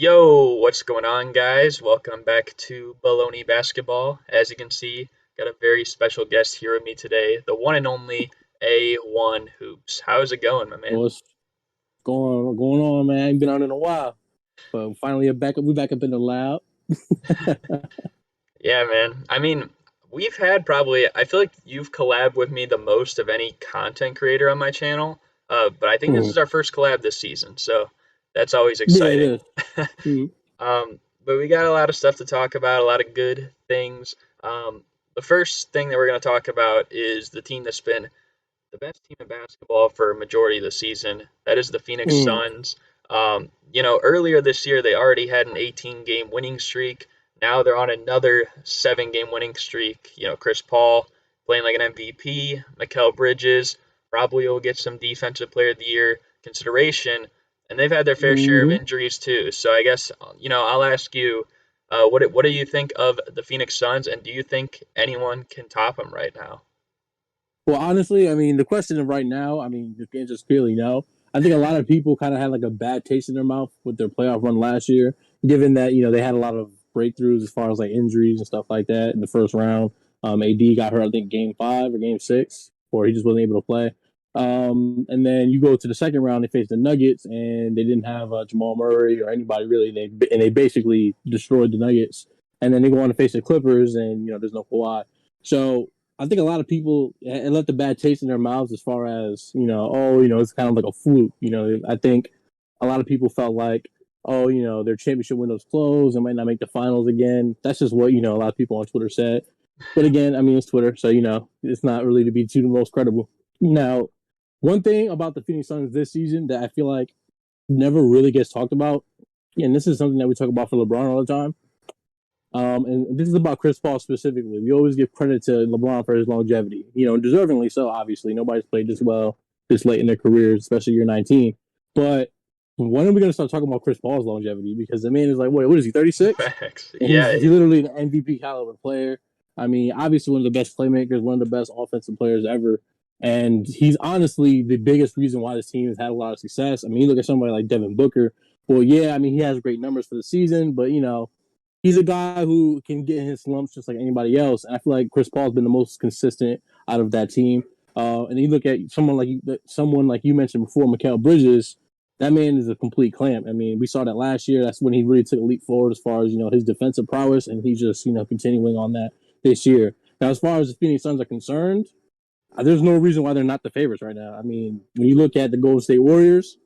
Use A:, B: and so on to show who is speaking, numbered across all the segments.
A: Yo, what's going on, guys? Welcome back to Bullony Basketball. As you can see, got a very special guest here with me today, the one and only A1Hoopz. How's it going, my man?
B: What's going on, man? I ain't been on in a while, but finally back up. We back up in the lab.
A: Yeah, man. We've had probably, I feel like you've collabed with me the most of any content creator on my channel. But I think this
B: Mhm.
A: is our first collab this season, so that's always
B: Yeah, it
A: exciting.
B: is. Mhm.
A: But we got a lot of stuff to talk about, a lot of good things. The first thing that we're going to talk about is the team that's been the best team in basketball for a majority of the season. That is the Phoenix
B: Mhm.
A: Suns. Earlier this year they already had an 18-game winning streak. Now they're on another 7-game winning streak. Chris Paul playing like an MVP. Mikal Bridges probably will get some Defensive Player of the Year consideration, and they've had their fair share of
B: Mhm.
A: injuries too. So I guess I'll ask you, what do you think of the Phoenix Suns, and do you think anyone can top them right now?
B: Well, honestly, I mean, the question of right now, I mean, the answer is clearly no. I think a lot of people kind of had like a bad taste in their mouth with their playoff run last year, given that they had a lot of breakthroughs as far as like injuries and stuff like that in the first round. AD got hurt, I think, game 5 or game 6, or he just wasn't able to play. And then you go to the second round, they faced the Nuggets, and they didn't have Jamal Murray or anybody really. They basically destroyed the Nuggets. And then they go on to face the Clippers, and there's no Kawhi. So I think a lot of people it left a bad taste in their mouths as far as it's kind of like a fluke. I think a lot of people felt like, oh, their championship window's closed and might not make the finals again. That's just what a lot of people on Twitter said. But again, I mean, it's Twitter, so it's not really to be too the most credible. Now, one thing about the Phoenix Suns this season that I feel like never really gets talked about, and this is something that we talk about for LeBron all the time, and this is about Chris Paul specifically. We always give credit to LeBron for his longevity, deservingly so. Obviously, nobody's played this well this late in their careers, especially year 19. But when are we going to start talking about Chris Paul's longevity? Because the man is like, wait, what is he, 36?
A: Facts.
B: And
A: Yeah,
B: he's literally an MVP caliber player. I mean, obviously one of the best playmakers, one of the best offensive players ever. And he's honestly the biggest reason why this team has had a lot of success. I mean, you look at somebody like Devin Booker. Well, yeah, I mean, he has great numbers for the season, but he's a guy who can get in his slumps just like anybody else. And I feel like Chris Paul's been the most consistent out of that team. And you look at someone like you mentioned before, Mikal Bridges. That man is a complete clamp. I mean, we saw that last year. That's when he really took a leap forward as far as his defensive prowess, and he's just continuing on that this year. Now, as far as the Phoenix Suns are concerned, there's no reason why they're not the favorites right now. I mean, when you look at the Golden State Warriors,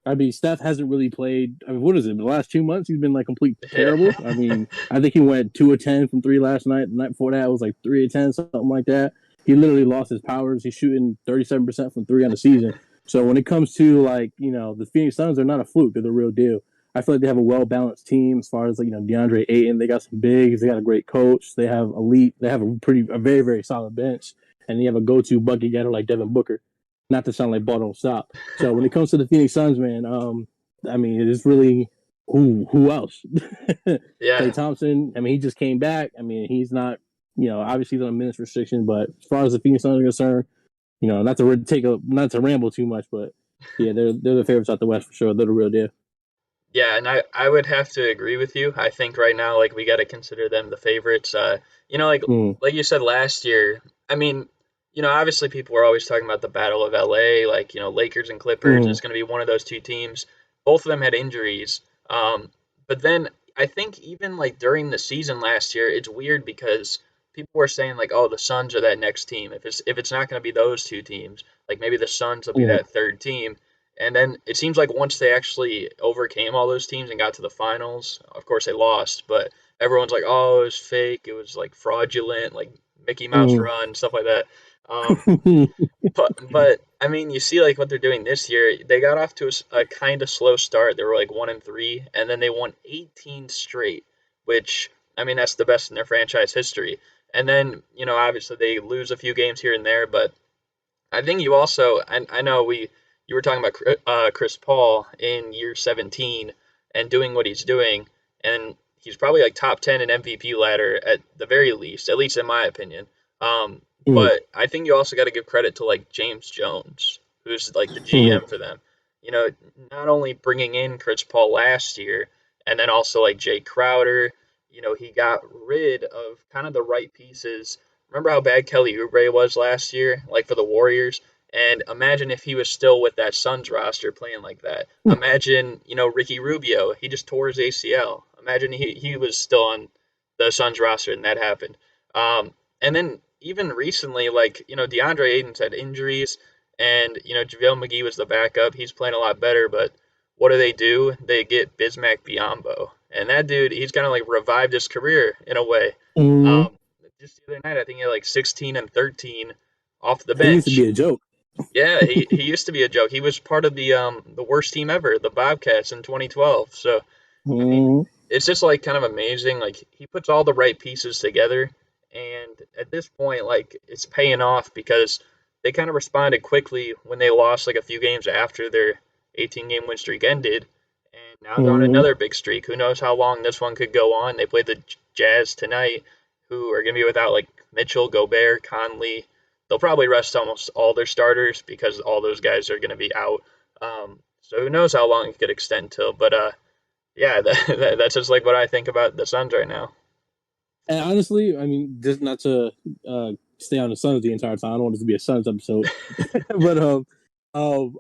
B: I mean, Steph hasn't really played. I mean, what is it? The last 2 months, he's been like complete
A: yeah.
B: terrible. I mean, I think he went 2 of 10 from three last night. The night before that was like 3 of 10, something like that. He literally lost his powers. He's shooting 37% from three on the season. So when it comes to like the Phoenix Suns, they're not a fluke. They're the real deal. I feel like they have a well balanced team as far as like DeAndre Ayton. They got some bigs. They got a great coach. They have elite. They have a very very solid bench, and they have a go to bucket getter like Devin Booker. Not to sound like ball don't stop. So when it comes to the Phoenix Suns, man, I mean, it is really who else? Klay
A: Yeah.
B: Thompson. I mean, he just came back. I mean, he's not, obviously he's on a minutes restriction, but as far as the Phoenix Suns are concerned, not to ramble too much, but yeah, they're the favorites out the West for sure. They're the real deal.
A: Yeah, and I would have to agree with you. I think right now, like, we got to consider them the favorites. Like
B: Mm,
A: like you said last year. Obviously people were always talking about the Battle of LA, like, Lakers and Clippers
B: mm,
A: is going to be one of those two teams. Both of them had injuries. But then I think even like during the season last year, it's weird because people were saying like, oh, the Suns are that next team. If it's not going to be those two teams, like maybe the Suns will be
B: mm,
A: that third team. And then it seems like once they actually overcame all those teams and got to the finals, of course they lost, but everyone's like, "Oh, it was fake. It was like fraudulent, like Mickey Mouse
B: mm.
A: run, stuff like that." But I mean, you see like what they're doing this year. They got off to a kind of slow start. They were like 1-3, and then they won 18 straight, which I mean that's the best in their franchise history. And then obviously they lose a few games here and there, but I think you also, I know you were talking about Chris Paul in year 17 and doing what he's doing, and he's probably like top 10 in MVP ladder at the very least, at least in my opinion. Um,
B: Mm,
A: but I think you also got to give credit to like James Jones, who's like the
B: mm,
A: GM for them. You know, not only bringing in Chris Paul last year and then also like Jay Crowder. He got rid of kind of the right pieces. Remember how bad Kelly Oubre was last year, like for the Warriors? And imagine if he was still with that Suns roster playing like that. Imagine, Ricky Rubio, he just tore his ACL. Imagine he was still on the Suns roster and that happened. And then even recently, like, DeAndre Ayton's had injuries and, JaVale McGee was the backup. He's playing a lot better, but what do? They get Bismack Biyombo. And that dude, he's kind of like revived his career in a way.
B: Mm-hmm.
A: Just the other night, I think he had like 16 and 13 off the
B: He used to
A: bench.
B: be a joke.
A: Yeah, he used to be a joke. He was part of the worst team ever, the Bobcats in 2012. So I mean,
B: Mm-hmm.
A: it's just like kind of amazing. Like he puts all the right pieces together, and at this point, like it's paying off because they kind of responded quickly when they lost like a few games after their 18-game win streak ended, and now they're on
B: Mm-hmm.
A: another big streak. Who knows how long this one could go on? They play the Jazz tonight, who are going to be without like Mitchell, Gobert, Conley. They'll probably rest almost all their starters because all those guys are going to be out. So who knows how long it could extend till? But yeah, that's just like what I think about the Suns right now.
B: And honestly, I mean, just not to stay on the Suns the entire time. I don't want this to be a Suns episode, but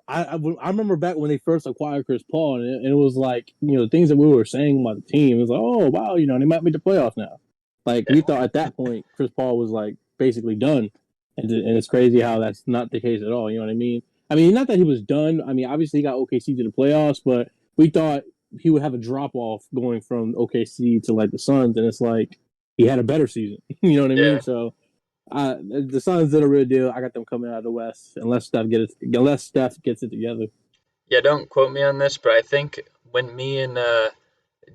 B: I remember back when they first acquired Chris Paul, and it was like the things that we were saying about the team. It was like, oh wow, they might make the playoffs now. Like
A: Yeah,
B: we thought at that point, Chris Paul was like basically done, and it's crazy how that's not the case at all. You know what I mean? I mean, not that he was done. I mean, obviously he got OKC to the playoffs, but we thought he would have a drop off going from OKC to like the Suns, and it's like he had a better season. You know what I mean?
A: yeah,
B: So the Suns did a real deal. I got them coming out of the West unless Steph gets it together.
A: yeah. Don't quote me on this, but I think when me and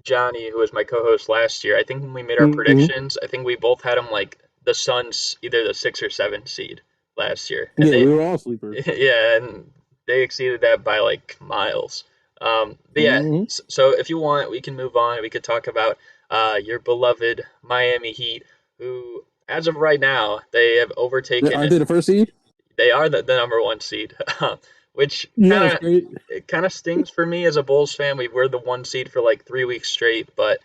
A: Johnny, who was my co-host last year, I think when we made our
B: Mm-hmm.
A: predictions, I think we both had them like the Suns, either the 6 or 7 seed last year, and
B: Yeah, we were all sleepers.
A: yeah, and they exceeded that by like miles. But yeah,
B: Mm-hmm.
A: so if you want, we can move on. We could talk about your beloved Miami Heat, who, as of right now, they have overtaken.
B: Aren't they the first seed?
A: They are the number one seed, which
B: Yeah,
A: kind
B: it's
A: of
B: great.
A: it kind of stings for me as a Bulls fan. We were the one seed for like 3 weeks straight, but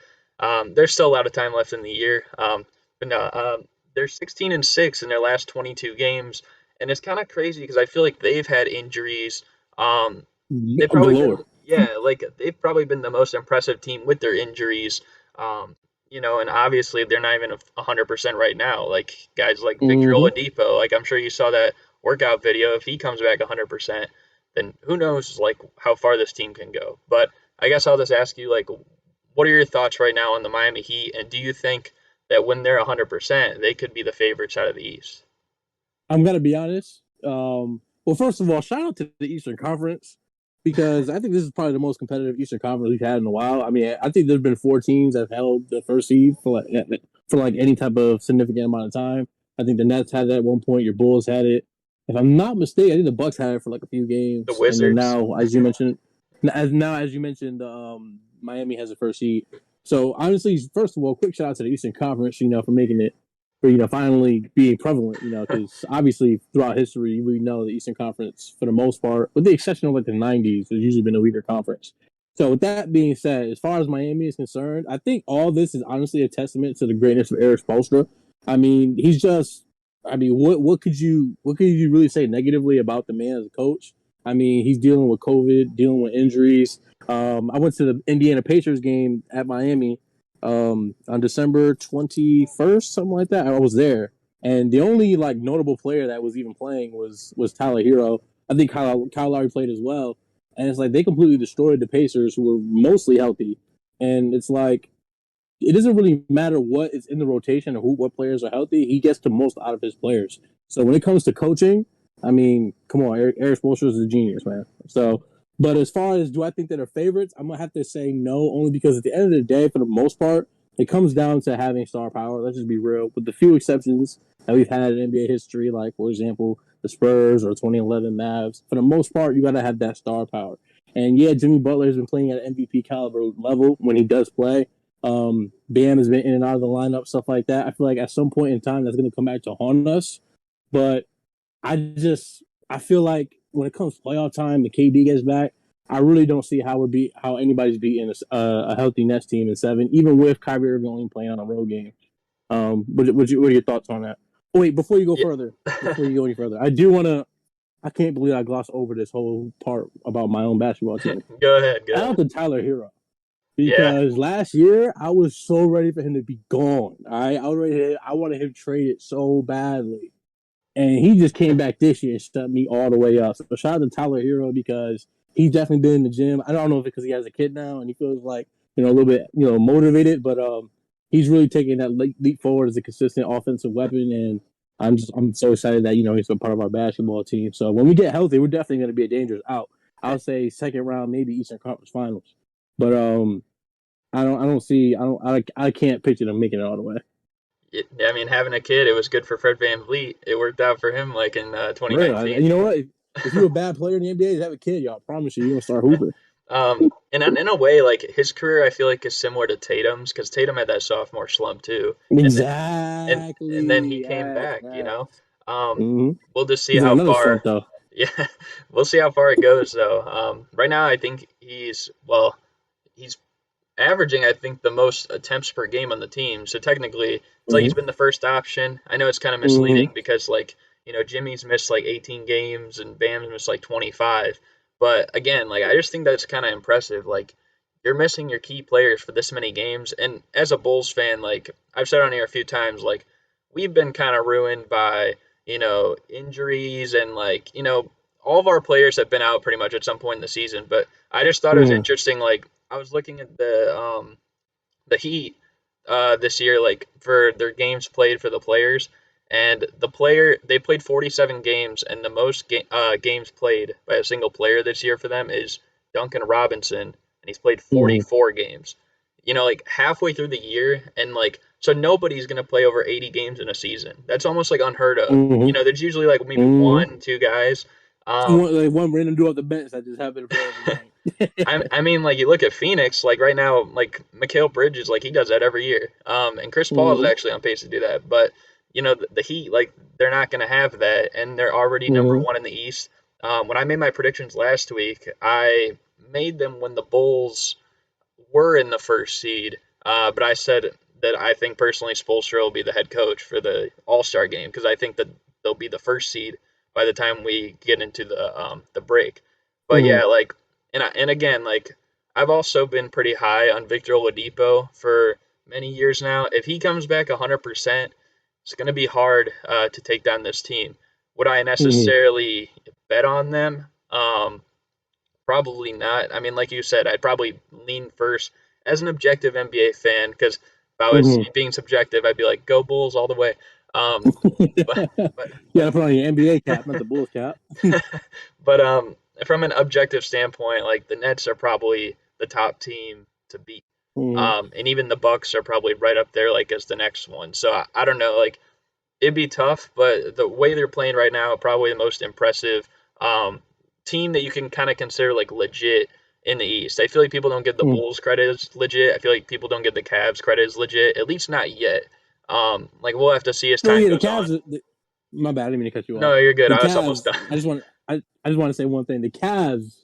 A: there's still a lot of time left in the year. But no, they're 16 and 6 in their last 22 games, and it's kind of crazy because I feel like they've had injuries. Um, they've probably been,
B: Galore.
A: yeah, like they've probably been the most impressive team with their injuries. And obviously they're not even 100% right now. Like guys like Victor
B: Mm-hmm.
A: Oladipo, like I'm sure you saw that workout video. If he comes back 100%, then who knows like how far this team can go. But I guess I'll just ask you like, what are your thoughts right now on the Miami Heat, and do you think that when they're 100%, they could be the favorites out of the East?
B: I'm gonna be honest. Well, first of all, shout out to the Eastern Conference because I think this is probably the most competitive Eastern Conference we've had in a while. I mean, I think there's been 4 teams that have held the first seed for like any type of significant amount of time. I think the Nets had it at one point. Your Bulls had it. If I'm not mistaken, I think the Bucks had it for like a few
A: The
B: games, and then
A: Wizards,
B: now, as you mentioned, Miami has the first seed. So honestly, first of all, quick shout out to the Eastern Conference, for making it for finally being prevalent. Because obviously throughout history, we know the Eastern Conference, for the most part, with the exception of like the '90s, has usually been a weaker conference. So with that being said, as far as Miami is concerned, I think all this is honestly a testament to the greatness of Eric Spoelstra. I mean, he's just. I mean, what could you really say negatively about the man as a coach? I mean, he's dealing with COVID, dealing with injuries. I went to the Indiana Pacers game at Miami on December 21st, something like that. I was there, and the only like notable player that was even playing was Tyler Hero. I think Kyle Lowry played as well, and it's like they completely destroyed the Pacers, who were mostly healthy. And it's like it doesn't really matter what is in the rotation or what players are healthy. He gets the most out of his players. So when it comes to coaching, I mean, come on, Eric Spoelstra is a genius, man. So, but as far as do I think that are favorites, I'm gonna have to say no, only because at the end of the day, for the most part, it comes down to having star power. Let's just be real. With the few exceptions that we've had in NBA history, like for example the Spurs or 2011 Mavs, for the most part, you gotta have that star power. And yeah, Jimmy Butler has been playing at an MVP caliber level when he does play. Bam has been in and out of the lineup, stuff like that. I feel like at some point in time that's going to come back to haunt us. But I feel like when it comes to playoff time, the KD gets back. I really don't see how anybody's beating a healthy Nets team in 7, even with Kyrie Irving only playing on a road game. What are your thoughts on that? Oh, wait,
A: Yeah.
B: before you go any further, I do want to. I can't believe I glossed over this whole part about my own basketball team.
A: Go ahead. Go
B: Shout out
A: ahead.
B: to Tyler Hero
A: Yeah.
B: because last year I was so ready for him to be gone. All right, I wanted him traded so badly, and he just came back this year and shut me all the way up. So shout out to Tyler Hero because he's definitely been in the gym. I don't know if it's because he has a kid now and he feels like a little bit motivated, but he's really taking that leap forward as a consistent offensive weapon, and I'm so excited that he's a part of our basketball team. So when we get healthy, we're definitely going to be a dangerous out. I'll say second round, maybe Eastern Conference Finals, but I can't picture them making it all the way.
A: I mean, having a kid, it was good for Fred VanVleet. It worked out for him, like in
B: For real,
A: 2019.
B: you know what? If you're a bad player in the NBA, just have a kid, y'all. I promise you're gonna start hooping.
A: And in a way, like his career, I feel like is similar to Tatum's because Tatum had that sophomore slump too, and then he
B: Exactly.
A: came
B: Yes,
A: back.
B: yes.
A: Um,
B: Mm-hmm.
A: we'll just see
B: He's in
A: how
B: another
A: far.
B: slump though.
A: Yeah, we'll see how far it goes though. Right now, I think he's averaging, I think, the most attempts per game on the team. So technically, it's like he's
B: Mm-hmm.
A: been the first option. I know it's kind of misleading
B: Mm-hmm.
A: because, like, Jimmy's missed like 18 games and Bam's missed like 25. But again, like, I just think that's kind of impressive. Like, you're missing your key players for this many games. And as a Bulls fan, like, I've said on here a few times, like, we've been kind of ruined by, injuries and, like, all of our players have been out pretty much at some point in the season. But I just thought it was
B: Mm-hmm.
A: interesting. Like, I was looking at the Heat this year, like for their games played for the players, and they played 47 games, and the most games played by a single player this year for them is Duncan Robinson, and he's played
B: Mm-hmm.
A: 44 games. Like halfway through the year, and like so nobody's gonna play over 80 games in a season. That's almost like unheard of.
B: Mm-hmm.
A: There's usually like maybe
B: Mm-hmm.
A: one, two guys. Um,
B: One random dude off the bench that just happened to play every night.
A: I mean, like you look at Phoenix, like right now, like Mikal Bridges, like he does that every year. And Chris Paul is
B: Mm-hmm.
A: actually on pace to do that. But the Heat, like they're not going to have that, and they're already number
B: Mm-hmm.
A: one in the East. When I made my predictions last week, I made them when the Bulls were in the first seed. But I said that I think personally Spoelstra will be the head coach for the All Star game because I think that they'll be the first seed by the time we get into the break. But
B: Mm-hmm.
A: yeah, like and again, like I've also been pretty high on Victor Oladipo for many years now. If he comes back 100%, it's going to be hard to take down this team. Would I
B: Mm-hmm.
A: necessarily bet on them? Probably not. I mean, like you said, I'd probably lean first as an objective NBA fan because if I was
B: Mm-hmm.
A: being subjective, I'd be like, "Go Bulls all the way." But but
B: You gotta put on your NBA cap, not the Bulls cap.
A: but from an objective standpoint, like the Nets are probably the top team to beat,
B: Mm-hmm.
A: and even the Bucks are probably right up there, like as the next one. So I don't know, like it'd be tough, but the way they're playing right now, probably the most impressive um, team that you can kind of consider like legit in the East. I feel like people don't give the
B: Mm-hmm.
A: Bulls credit as legit. I feel like people don't give the Cavs credit as legit, at least not yet. Like we'll have to see as
B: Oh
A: time
B: yeah, the
A: goes on.
B: Cavs. My bad. I didn't mean to cut you off.
A: No, you're good.
B: The
A: I was almost
B: Cavs.
A: done.
B: I just want to say one thing. The Cavs.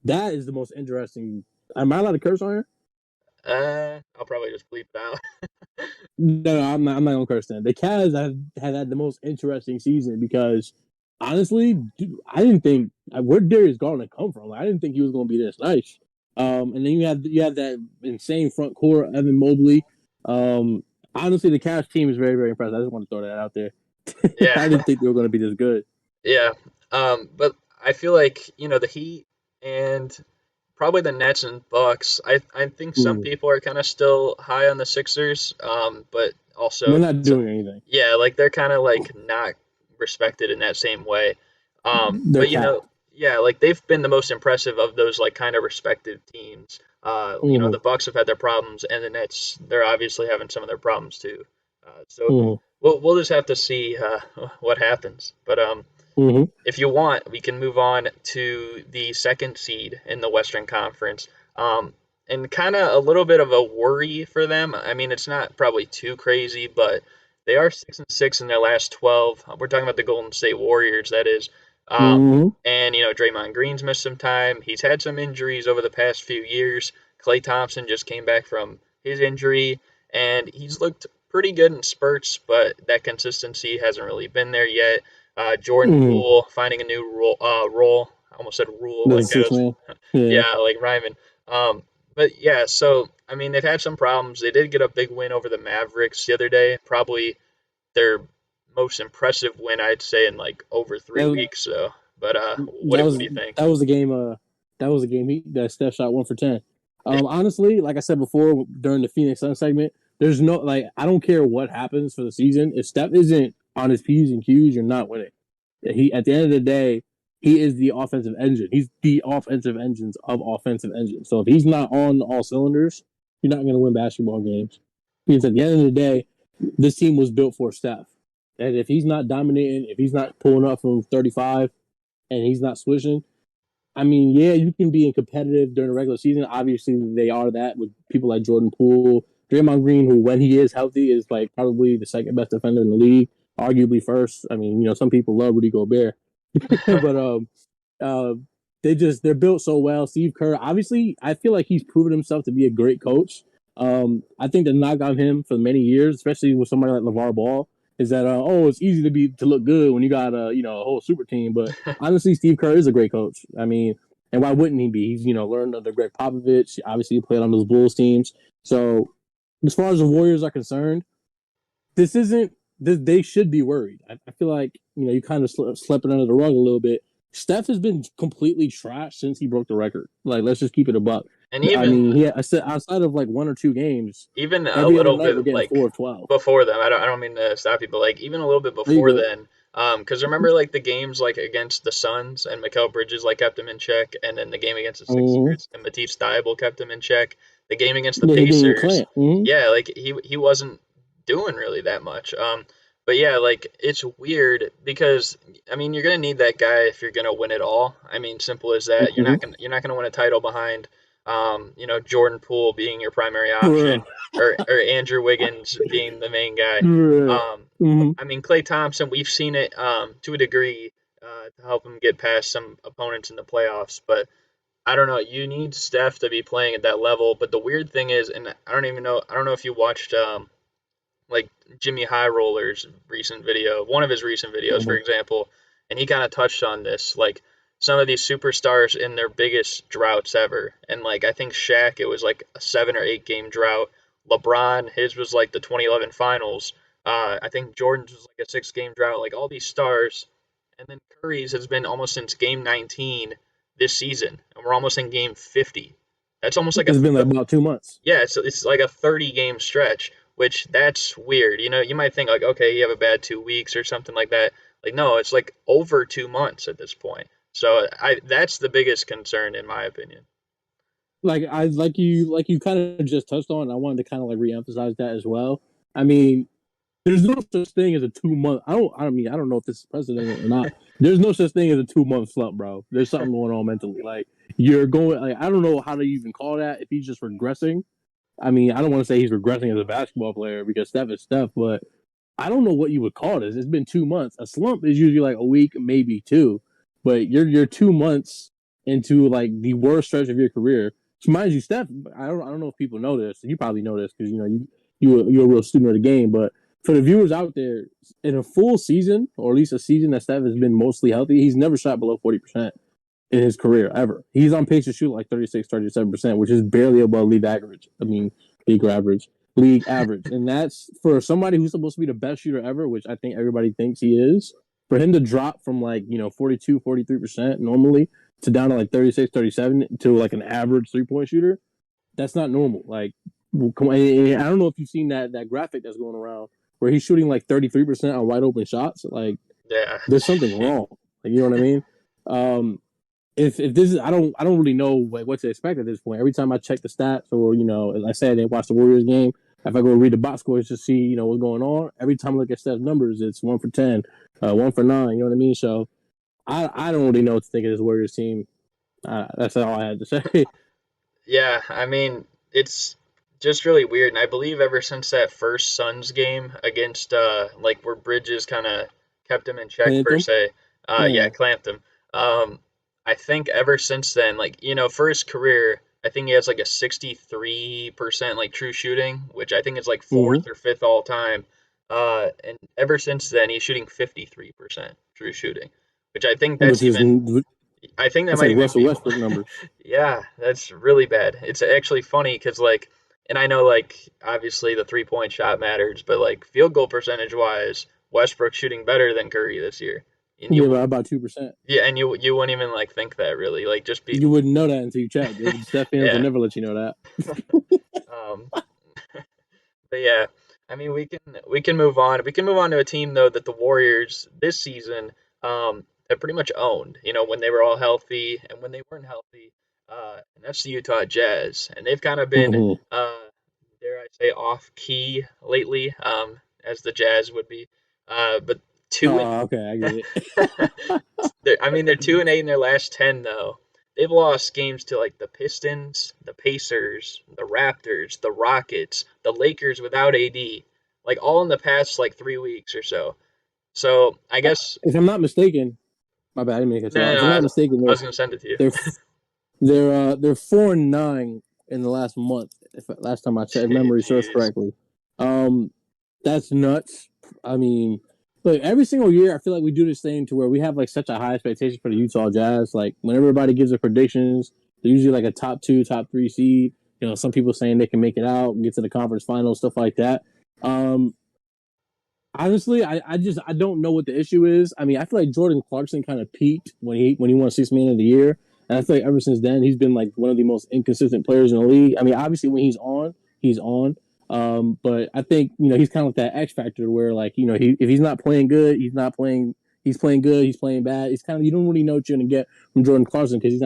B: That is the most interesting. Am I allowed to curse on here?
A: I'll probably just bleep it out.
B: No, I'm not. I'm not gonna curse then. The Cavs have had the most interesting season because honestly, dude, I didn't think where Darius Garland come from. I didn't think he was gonna be this nice. And then you have that insane front court, Evan Mobley. Um, honestly, the Cavs team is very very impressive. I just want to throw that out there.
A: Yeah,
B: I didn't think they were going to be this good.
A: yeah. But I feel like the Heat and probably the Nets and Bucks. I think some
B: Mm.
A: people are kind of still high on the Sixers, but
B: They're
A: also
B: not doing anything.
A: yeah, like they're kind of like not respected in that same way.
B: They're
A: But
B: cat.
A: yeah, like they've been the most impressive of those like kind of respected teams.
B: Mm-hmm.
A: The Bucks have had their problems, and the Nets they're obviously having some of their problems too. So
B: Mm-hmm.
A: we'll just have to see what happens. But
B: Mm-hmm.
A: if you want, we can move on to the second seed in the Western Conference. And kind of a little bit of a worry for them. I mean, it's not probably too crazy, but they are 6-6 in their last 12. We're talking about the Golden State Warriors, that is.
B: Mm-hmm.
A: And Draymond Green's missed some time. He's had some injuries over the past few years. Klay Thompson just came back from his injury, and he's looked pretty good in spurts, but that consistency hasn't really been there yet. Jordan
B: Mm-hmm.
A: Poole finding a new role. I almost said rule,
B: The
A: like I
B: six
A: was,
B: man. Yeah.
A: yeah, like rhyming. But yeah, so I mean, they've had some problems. They did get a big win over the Mavericks the other day, probably their most impressive win, I'd say, in like over three
B: That,
A: weeks. So, but
B: that
A: what
B: was
A: do you think?
B: that was the game. That was the game. That Steph shot 1 for 10. Honestly, like I said before during the Phoenix Sun segment, there's no like I don't care what happens for the season. If Steph isn't on his P's and Q's, you're not winning. He at the end of the day, he is the offensive engine. He's the offensive engines of offensive engines. So if he's not on all cylinders, you're not going to win basketball games. Because at the end of the day, this team was built for Steph. And if he's not dominating, if he's not pulling up from 35 and he's not switching, I mean, yeah, you can be in competitive during the regular season. Obviously, they are that with people like Jordan Poole, Draymond Green, who when he is healthy is like probably the second best defender in the league, arguably first. I mean, some people love Rudy Gobert, but uh, they're built so well. Steve Kerr, obviously, I feel like he's proven himself to be a great coach. I think the knock on him for many years, especially with somebody like LeVar Ball, is that it's easy to look good when you got a whole super team. But honestly, Steve Kerr is a great coach. I mean, and why wouldn't he be? He's learned under Greg Popovich. Obviously, he played on those Bulls teams. So as far as the Warriors are concerned, this isn't. They should be worried. I feel like you kind of slept it under the rug a little bit. Steph has been completely trashed since he broke the record. Like, let's just keep it a buck.
A: And
B: I mean, I said outside of like 1 or 2 games,
A: even a
B: every other
A: little
B: night we're
A: bit
B: getting
A: like
B: 4 of 12.
A: before them. I don't mean to stop you, but like even a little bit
B: There you
A: before
B: go.
A: then. Because remember like the games like against the Suns and Mikal Bridges like kept him in check, and then the game against the
B: Mm-hmm.
A: Sixers and Matisse Thybulle kept him in check. The game against the
B: Yeah, he didn't even
A: Pacers,
B: play it. Mm-hmm.
A: yeah, like he wasn't doing really that much. But yeah, like it's weird because I mean you're gonna need that guy if you're gonna win it all. I mean, simple as that.
B: Mm-hmm.
A: You're not gonna win a title behind Jordan Poole being your primary
B: For
A: option or Andrew Wiggins being the main guy.
B: real. Mm-hmm.
A: I mean Klay Thompson, we've seen it to a degree to help him get past some opponents in the playoffs, but I don't know. You need Steph to be playing at that level. But the weird thing is, and I don't know if you watched like Jimmy High Roller's recent video, one of his recent videos, for
B: Mm-hmm.
A: example, and he kind of touched on this, like some of these superstars in their biggest droughts ever, and like I think Shaq, it was like a 7 or 8 game drought. LeBron, his was like the 2011 Finals. I think Jordan's was like a 6 game drought. Like all these stars, and then Curry's has been almost since game 19 this season, and we're almost in game 50. That's almost like
B: It's been like about 2 months.
A: yeah, it's like a 30 game stretch, which that's weird. You might think like, okay, you have a bad 2 weeks or something like that. Like, no, it's like over 2 months at this point. So that's the biggest concern in my opinion.
B: Like you kind of just touched on. I wanted to kind of like reemphasize that as well. I mean, there's no such thing as a 2 month. I don't know if this is precedent or not. There's no such thing as a 2 month slump, bro. There's something going on mentally. Like you're going. Like I don't know how to even call that. If he's just regressing. I mean, I don't want to say he's regressing as a basketball player because Steph is Steph, but I don't know what you would call this. It's been 2 months. A slump is usually like a week, maybe two, but you're 2 months into like the worst stretch of your career. So mind you, Steph, I don't know if people know this. You probably know this because you're a real student of the game. But for the viewers out there, in a full season or at least a season that Steph has been mostly healthy, he's never shot below 40% in his career ever. He's on pace to shoot like 36, 37%, which is barely above league average. I mean, league average. And that's for somebody who's supposed to be the best shooter ever, which I think everybody thinks he is. For him to drop from like, 42, 43% normally to down to like 36, 37 to like an average 3-point shooter, that's not normal. Like, come on. I don't know if you've seen that graphic that's going around where he's shooting like 33% on wide open shots. Like,
A: Yeah.
B: there's something wrong. Like, you know what I mean? If this is, I don't really know like what to expect at this point. Every time I check the stats, or as I said, I watch the Warriors game. If I go read the box scores to see what's going on, every time I look at Steph's numbers, it's 1 for 10, 1 for 9. You know what I mean? So I don't really know what to think of this Warriors team. That's all I had to say.
A: Yeah, I mean, it's just really weird. And I believe ever since that first Suns game against like where Bridges kind of kept him in check per
B: Anthem.
A: se. Yeah,
B: Yeah.
A: clamped him. Um, I think ever since then, like, for his career, I think he has like a 63% like true shooting, which I think is like
B: Mm-hmm.
A: fourth or fifth all time. And ever since then, he's shooting 53% true shooting, which
B: Which is
A: I think that
B: that's
A: might
B: like
A: even
B: Russell
A: be,
B: Westbrook numbers.
A: yeah, that's really bad. It's actually funny because, like, and I know, like, obviously the 3-point shot matters, but, like, field goal percentage wise, Westbrook's shooting better than Curry this year. And
B: Yeah, about 2%.
A: yeah, and you wouldn't even, like, think that really. Like, just be,
B: You wouldn't know that until you checked. The Steph fans will
A: yeah.
B: never let you know that.
A: Um, but yeah, I mean, we can move on. We can move on to a team though that the Warriors this season have pretty much owned. When they were all healthy and when they weren't healthy, and that's the Utah Jazz. And they've kind of been,
B: Mm-hmm.
A: uh, dare I say, off key lately, as the Jazz would be. But two and
B: Oh, okay, I get it.
A: I mean, they're 2-8 in their last 10 though. They've lost games to like the Pistons, the Pacers, the Raptors, the Rockets, the Lakers without AD, like all in the past like 3 weeks or so. So I guess
B: If I'm not mistaken, my bad, I didn't mean to cut
A: no,
B: you off.
A: no,
B: If
A: no.
B: I'm not mistaken,
A: I was gonna send it to you.
B: they're they're 4-9 in the last month. If last time I checked, if memory serves
A: Jeez.
B: correctly. Um, that's nuts. I mean, look, every single year I feel like we do this thing to where we have like such a high expectation for the Utah Jazz. Like when everybody gives their predictions, they're usually like a top two, top three seed. Some people saying they can make it out, get to the conference finals, stuff like that. Um, Honestly, I don't know what the issue is. I mean, I feel like Jordan Clarkson kind of peaked when he won Sixth Man of the Year, and I feel like ever since then he's been like one of the most inconsistent players in the league. I mean, obviously when he's on, he's on. But I think he's kind of like that X factor where like if he's not playing good, he's not playing. He's playing good. He's playing bad. It's kind of you don't really know what you're gonna get from Jordan Clarkson because he's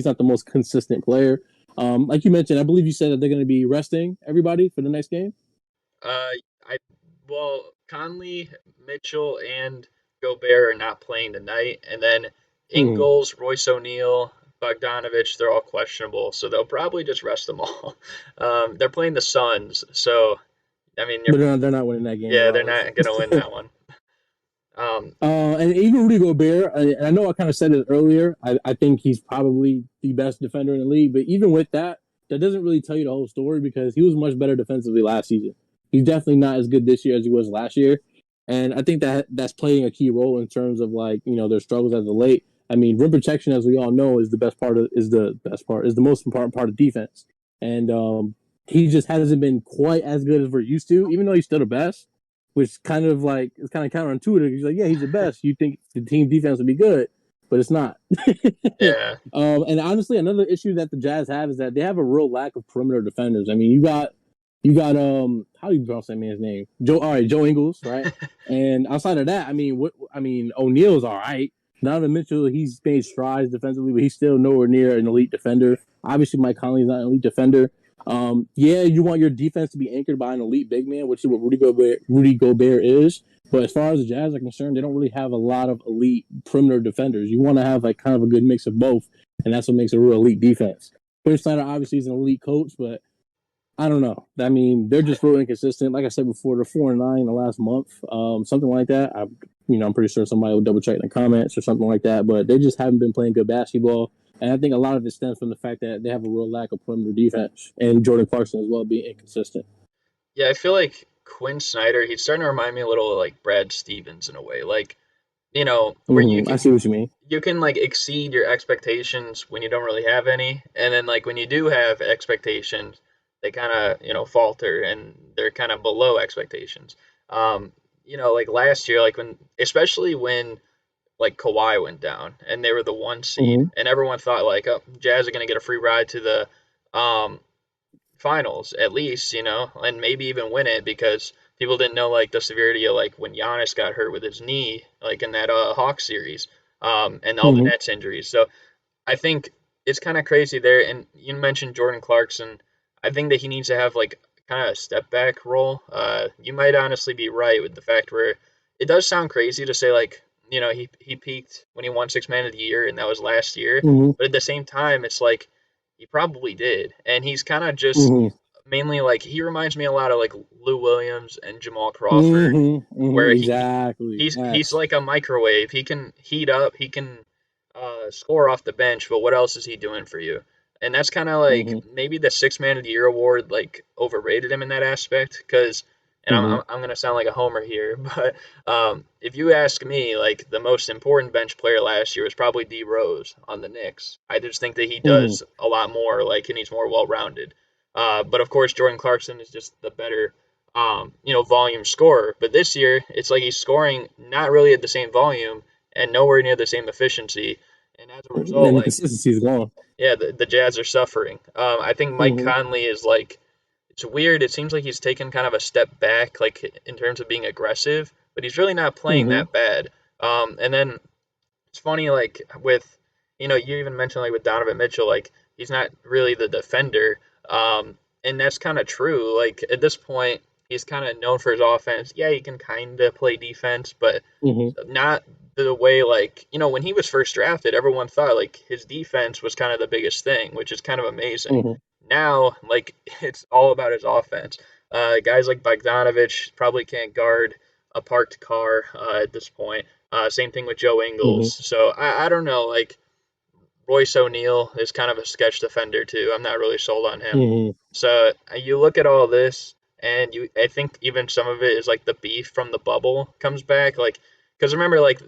B: not the most consistent player. Like you mentioned, I believe you said that they're going to be resting everybody for the next game.
A: Uh, I well, Conley, Mitchell, and Gobert are not playing tonight, and then
B: Mm-hmm.
A: Ingles, Royce O'Neal, Bogdanovich, they're all questionable, so they'll probably just rest them all. They're playing the Suns, so I mean,
B: But they're not winning that game
A: yeah, they're
B: regardless.
A: not gonna win that one. Um,
B: And even Rudy Gobert, and I know I kind of said it earlier. I think he's probably the best defender in the league. But even with that, that doesn't really tell you the whole story because he was much better defensively last season. He's definitely not as good this year as he was last year, and I think that's playing a key role in terms of like their struggles as of late. I mean, rim protection, as we all know, is the most important part of defense, and he just hasn't been quite as good as we're used to. Even though he's still the best, which kind of like it's kind of counterintuitive. He's like, yeah, he's the best. You think the team defense would be good, but it's not.
A: yeah,
B: And honestly, another issue that the Jazz have is that they have a real lack of perimeter defenders. I mean, you got how do you pronounce that man's name? Joe. All right, Joe Ingles, right? And outside of that, O'Neal's all right. Donovan Mitchell, he's made strides defensively, but he's still nowhere near an elite defender. Obviously, Mike Conley's not an elite defender. Yeah, you want your defense to be anchored by an elite big man, which is what Rudy Gobert is. But as far as the Jazz are concerned, they don't really have a lot of elite perimeter defenders. You want to have like kind of a good mix of both, and that's what makes a real elite defense. Quinn Snyder obviously is an elite coach, but I don't know. I mean, they're just real inconsistent. Like I said before, they're 4-9 in the last month, something like that. I'm pretty sure somebody will double check in the comments or something like that. But they just haven't been playing good basketball, and I think a lot of it stems from the fact that they have a real lack of perimeter defense and Jordan Clarkson as well being inconsistent.
A: yeah. I feel like Quinn Snyder, he's starting to remind me a little of like Brad Stevens in a way, like where
B: I see what you mean.
A: you can like exceed your expectations when you don't really have any, and then like when you do have expectations, they kind of falter and they're kind of below expectations. Like last year, like especially when like Kawhi went down and they were the 1 seed,
B: Mm-hmm.
A: and everyone thought like, oh, Jazz are gonna get a free ride to the finals at least, and maybe even win it because people didn't know like the severity of like when Giannis got hurt with his knee, like in that Hawks series, and all the
B: Mm-hmm.
A: Nets injuries. So I think it's kind of crazy there. And you mentioned Jordan Clarkson. I think that he needs to have like kind of a step back role. You might honestly be right with the fact where it does sound crazy to say like he peaked when he won Six Man of the Year and that was last year,
B: Mm-hmm.
A: but at the same time it's like he probably did, and he's kind of just
B: Mm-hmm.
A: mainly like he reminds me a lot of like Lou Williams and Jamal Crawford, where
B: Exactly.
A: he's
B: Yes.
A: like a microwave. He can heat up, he can score off the bench, but what else is he doing for you? And that's kind of like
B: Hmm.
A: maybe the Six Man of the Year award like overrated him in that aspect because. And
B: Hmm.
A: I'm gonna sound like a homer here, but if you ask me, like the most important bench player last year was probably D Rose on the Knicks. I just think that he
B: Hmm.
A: does a lot more, like, and he's more well rounded. But of course, Jordan Clarkson is just the better, volume scorer. But this year, it's like he's scoring not really at the same volume and nowhere near the same efficiency. And as a result,
B: And the
A: like,
B: consistency is gone.
A: yeah, the Jazz are suffering. I think Mike
B: Hmm.
A: Conley is like, it's weird. It seems like he's taken kind of a step back, like in terms of being aggressive, but he's really not playing
B: Hmm.
A: that bad. And then it's funny, like with, you even mentioned like with Donovan Mitchell, like he's not really the defender, and that's kind of true. Like at this point, he's kind of known for his offense. Yeah, he can kind of play defense, but
B: Hmm.
A: not the way like when he was first drafted, everyone thought like his defense was kind of the biggest thing, which is kind of amazing.
B: Hmm.
A: Now, like it's all about his offense. Guys like Bogdanovich probably can't guard a parked car at this point. Same thing with Joe Ingles.
B: Hmm.
A: So I don't know. Like Royce O'Neal is kind of a sketch defender too. I'm not really sold on him.
B: Hmm.
A: So you look at all this, and I think even some of it is like the beef from the bubble comes back. Like, because remember, like,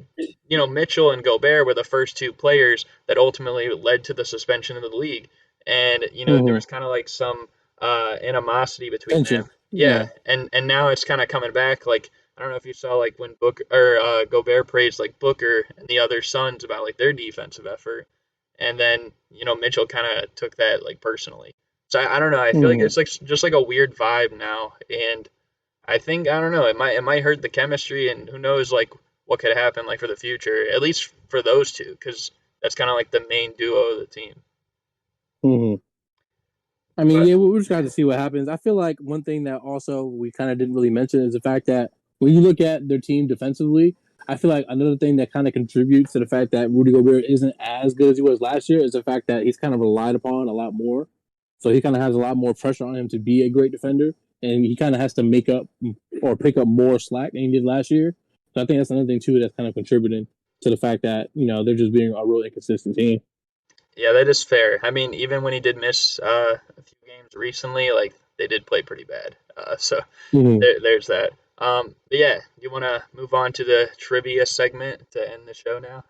A: Mitchell and Gobert were the first two players that ultimately led to the suspension of the league, and there
B: Hmm.
A: was kind of like some animosity between
B: Tension.
A: them. Yeah,
B: Yeah.
A: and now it's kind of coming back. Like, I don't know if you saw like when Booker or Gobert praised like Booker and the other Suns about like their defensive effort, and then Mitchell kind of took that like personally. So I don't know. I feel like
B: Hmm.
A: it's like just like a weird vibe now, and I think I don't know. It might hurt the chemistry, and who knows like what could happen like for the future. At least for those two, because that's kind of like the main duo of the team.
B: Hmm. I mean,
A: But
B: yeah, we're just going to see what happens. I feel like one thing that also we kind of didn't really mention is the fact that when you look at their team defensively, I feel like another thing that kind of contributes to the fact that Rudy Gobert isn't as good as he was last year is the fact that he's kind of relied upon a lot more. So he kind of has a lot more pressure on him to be a great defender, and he kind of has to make up or pick up more slack than he did last year. So I think that's another thing too that's kind of contributing to the fact that they're just being a real inconsistent team.
A: yeah, that is fair. I mean, even when he did miss a few games recently, like they did play pretty bad. So
B: Mm-hmm.
A: there's that. But yeah, you want to move on to the trivia segment to end the show now?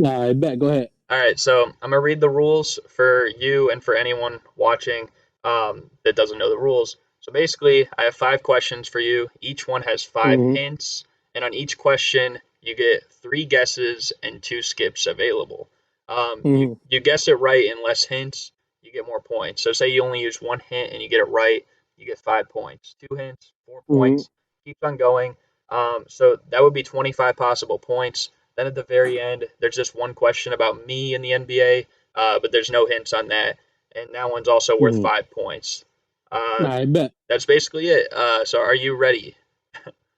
B: I bet. Go ahead.
A: All right, so I'm gonna read the rules for you and for anyone watching that doesn't know the rules. So basically, I have 5 questions for you. Each one has 5 hints, and on each question, you get 3 guesses and 2 skips available.
B: Mm-hmm.
A: You guess it right in less hints, you get more points. So say you only use one hint and you get it right, you get 5 points. 2 hints, 4 points. Keeps on going. So that would be 25 possible points. Then at the very end, there's just one question about me in the NBA, but there's no hints on that, and that one's also worth
B: Mm-hmm.
A: 5 points. Uh,
B: I bet.
A: that's basically it. So are you ready?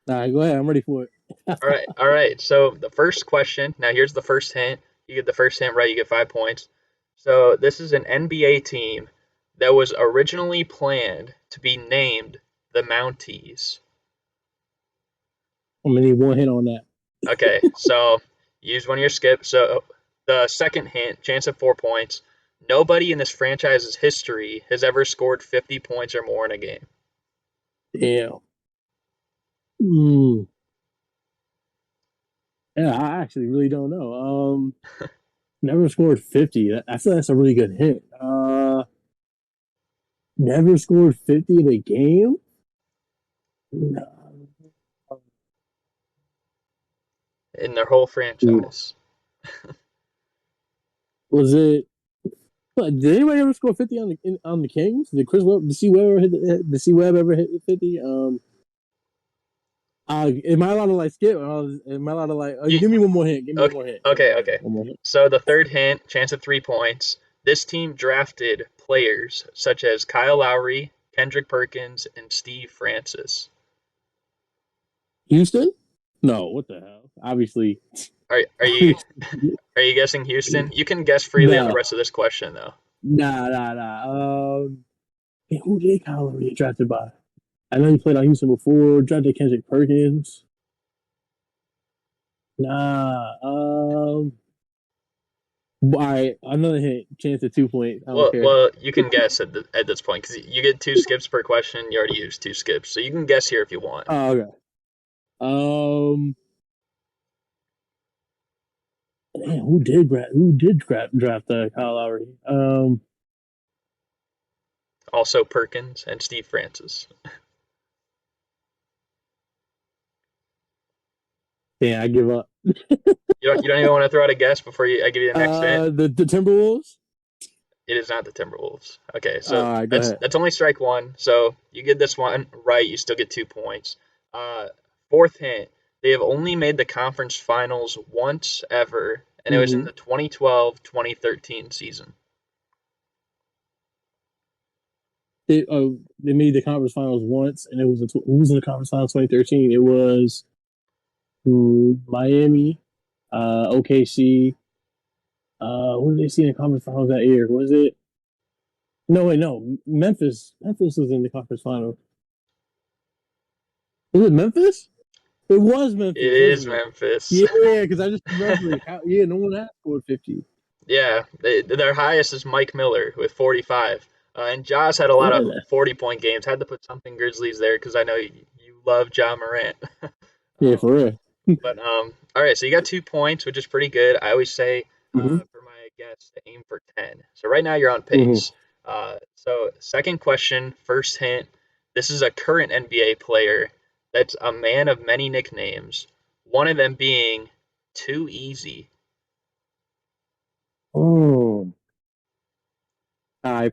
B: All right, go ahead. I'm ready for it.
A: All right, all right. So the first question. Now here's the first hint. You get the first hint right, you get 5 points. So this is an NBA team that was originally planned to be named the Mounties.
B: I'm gonna need one hit on that.
A: Okay, so use one of your skips. So the second hint, chance of 4 points. Nobody in this franchise's history has ever scored 50 points or more in a game.
B: Damn. Mm. Yeah, I actually really don't know. Never scored 50. I feel that's a really good hint. Never scored 50 in a game. No.
A: In their whole franchise.
B: Was it? Did anybody ever score 50 on the Kings? Did Chris Webb? Did C Webb ever hit 50? Am I allowed to like skip? Am I allowed to like?
A: You,
B: Give me one more hint. Give me one
A: okay,
B: more hint. Give me
A: okay, okay.
B: one more hint.
A: So the third hint, chance of 3 points. This team drafted players such as Kyle Lowry, Kendrick Perkins, and Steve Francis.
B: Houston? No. What the hell? Obviously.
A: Are you are you guessing Houston? You can guess freely on the
B: No.
A: rest of this question though.
B: Nah. Hey, who did Kyle Lowry get drafted by? I know he played on Houston before. Drafted Kendrick Perkins. Nah. All right, another hint. Chance at 2 points. I don't care.
A: Well, you can guess at this point because you get two skips per question. You already used two skips, so you can guess here if you want.
B: Oh, okay. Um, man, who did draft Kyle Lowry?
A: Also, Perkins and Steve Francis.
B: Yeah, I give up.
A: You don't even want to throw out a guess before I give you the next hint.
B: The Timberwolves.
A: It is not the Timberwolves. Okay,
B: All
A: so
B: right, go ahead.
A: that's only strike one. So you get this one right, you still get 2 points. Uh, Fourth hint: they have only made the conference finals once ever, and it was in
B: Mm-hmm.
A: the 2012-2013 season.
B: They made the conference finals once, and it was who was in the conference finals 2013? It was Miami, OKC. Who did they see in the conference finals that year? Was it? No, wait, no. Memphis. Memphis was in the conference finals. Was it Memphis? It was
A: It
B: Memphis,
A: is
B: wasn't it?
A: Memphis.
B: Yeah, because I just remembered. Yeah, no one had scored 50.
A: Yeah, their highest is Mike Miller with 45. And Jaws had a lot of
B: Yeah,
A: 40-point games. Had to put something Grizzlies there because I know you love Ja Morant.
B: yeah,
A: um,
B: for real.
A: all right, so you got 2 points, which is pretty good. I always say
B: Mm-hmm.
A: for my guests to aim for 10. So right now you're on
B: Mm-hmm.
A: pace. So second question, first hint. This is a current NBA player that's a man of many nicknames. One of them being Too Easy.
B: Oh, all right.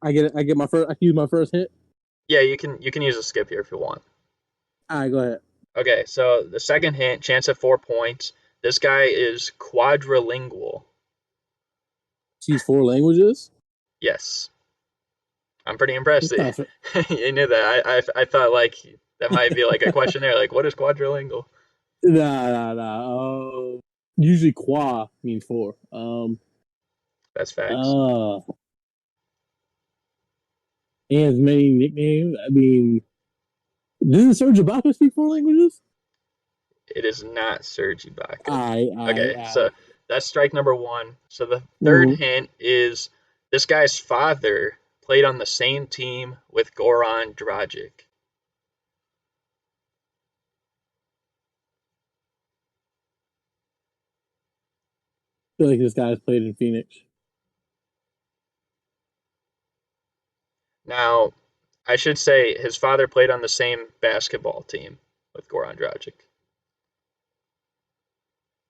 B: I get it. I get my first. I can use my first hit.
A: Yeah, you can use a skip here if you want.
B: All right, go ahead.
A: Okay, so the second hint, chance at 4 points. This guy is quadrilingual.
B: She's four languages.
A: Yes, I'm pretty impressed
B: That's
A: that
B: not fair.
A: you knew that. I thought like that might be like a question there, like what is quadrilingual?
B: Nah. Usually qua means four.
A: That's facts.
B: Uh, he has many nicknames. I mean, doesn't Serge Ibaka speak four languages?
A: It is not Serge Ibaka.
B: I.
A: Okay, so that's strike number one. So the third
B: Mm-hmm.
A: hint is this guy's father played on the same team with Goran Dragic.
B: Feel like this guy's played in Phoenix.
A: Now, I should say his father played on the same basketball team with Goran Dragic.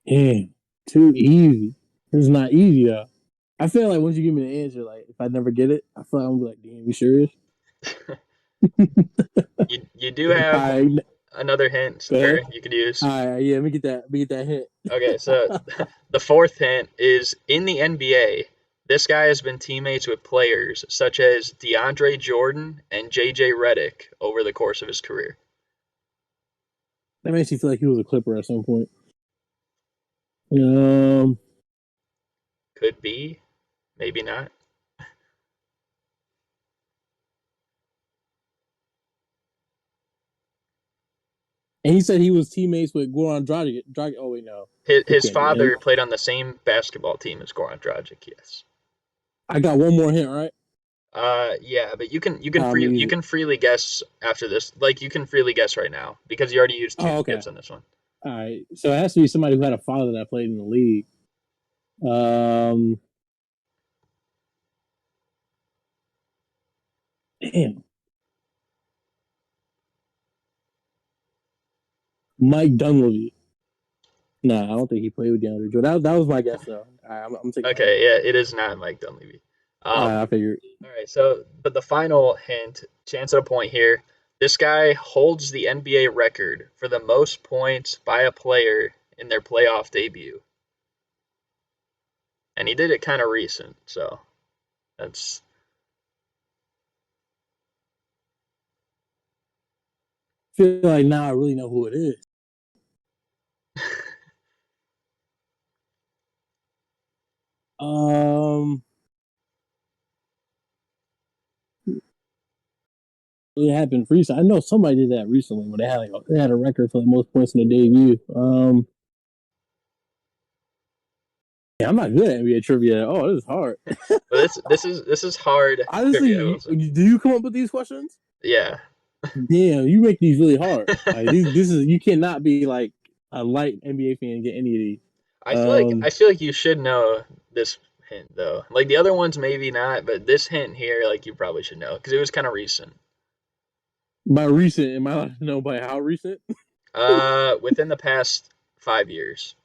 B: Damn, too easy. It's not easy though. I feel like once you give me the answer, like if I never get it, I feel like I'm gonna be like, damn, you serious?
A: You do
B: All
A: have
B: right,
A: another hint,
B: go
A: or
B: ahead.
A: you could use.
B: All right, yeah, let me get that hit.
A: Okay, so the fourth hint is in the NBA. This guy has been teammates with players such as DeAndre Jordan and JJ Redick over the course of his career.
B: That makes you feel like he was a Clipper at some point. Um,
A: Could be, maybe not.
B: and he said he was teammates with Goran Dragic. Oh wait, no, this
A: His
B: can't be him.
A: father played on the same basketball team as Goran Dragic. Yes.
B: I got one more hint, right?
A: Yeah, but
B: I'm gonna
A: you
B: use it.
A: can freely guess after this. Like you can freely guess right now because you already used two
B: Oh, okay.
A: skips on this one.
B: All right. So it has to be somebody who had a father that played in the league. Um, damn, Mike Dunleavy. Nah, I don't think he played with DeAndre Jordan. That was my guess though. All right, I'm taking my hit.
A: Okay, yeah, it is not Mike Dunleavy.
B: I figured.
A: All right, so but the final hint, chance at a point here. This guy holds the NBA record for the most points by a player in their playoff debut, and he did it kind of recent. So that's
B: Feel like now I really know who it is. Um, it happened recently. I know somebody did that recently when they had a record for the most points in the debut. Yeah, I'm not good at NBA trivia. Oh, this is hard.
A: But this is hard trivia, I will
B: Honestly,
A: say.
B: do you come up with these questions?
A: Yeah.
B: Damn, you make these really hard. Like this is you cannot be like a light NBA fan and get any of these.
A: I feel like you should know this hint though. Like the other ones maybe not, but this hint here like you probably should know because it was kind of recent.
B: By recent, am I allowed to know by how recent?
A: Within the past 5 years.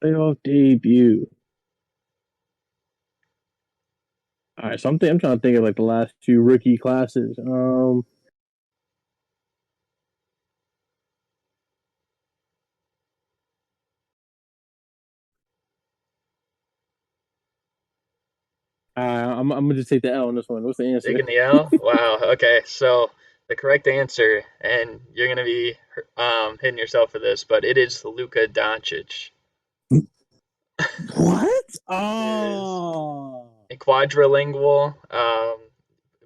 B: Playoff debut. All right, so I'm trying to think of like the last two rookie classes. I'm gonna just take the L on this one. What's the answer?
A: Taking the L. Wow. Okay. So the correct answer, and you're gonna be hitting yourself for this, but it is Luka Doncic.
B: What?
A: It is
B: Oh,
A: a quadrilingual.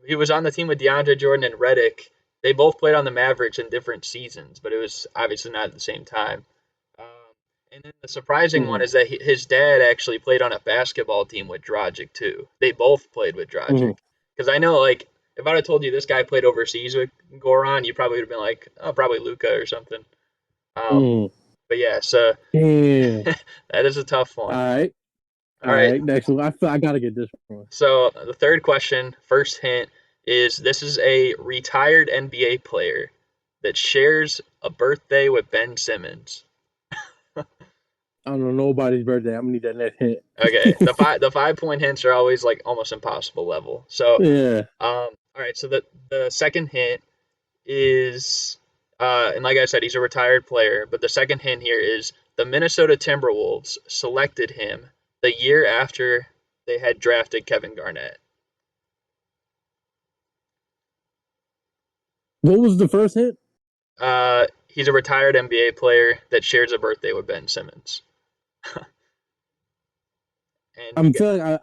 A: He was on the team with DeAndre Jordan and Redick. They both played on the Mavericks in different seasons, but it was obviously not at the same time. Um, and then the surprising one
B: mm-hmm.
A: is that his dad actually played on a basketball team with Dragic too. They both played with
B: Mm-hmm.
A: Dragic. Because I know, like, if I'd have told you this guy played overseas with Goran, you probably would have been like, oh, probably Luca or something. Um,
B: Mm.
A: but yeah, so
B: Damn.
A: that is a tough
B: All
A: one.
B: right. All
A: All right,
B: right. Next one. I feel I gotta get this one.
A: so the third question, first hint, is this is a retired NBA player that shares a birthday with Ben Simmons.
B: I don't know nobody's birthday. I'm gonna need that next hint.
A: Okay, the 5 point hints are always like almost impossible level. So,
B: Yeah.
A: all right, so the second hint is, and like I said, he's a retired player. But the second hint here is the Minnesota Timberwolves selected him the year after they had drafted Kevin Garnett.
B: What was the first hint?
A: He's a retired NBA player that shares a birthday with Ben Simmons. And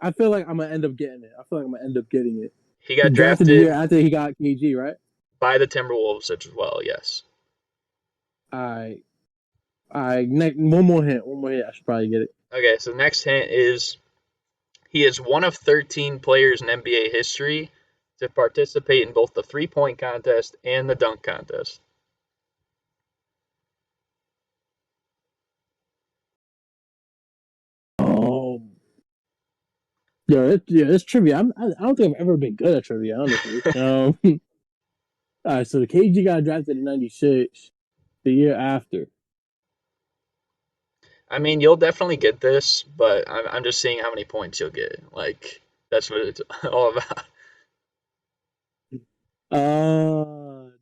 B: I feel like I'm gonna end up getting it. I feel like I'm gonna end up getting it.
A: he
B: He
A: got
B: drafted the year
A: drafted
B: after he got KG, right?
A: by the Timberwolves as well. Yes.
B: I one more hint. One more hint. I should probably get it.
A: Okay, so the next hint is he is one of 13 players in NBA history to participate in both the 3 point contest and the dunk contest.
B: Oh, it's trivia. I don't think I've ever been good at trivia, honestly. All right, so the KG got drafted in '96, the year after.
A: I mean, you'll definitely get this, but I'm just seeing how many points you'll get. Like, that's what it's all about.
B: Damn.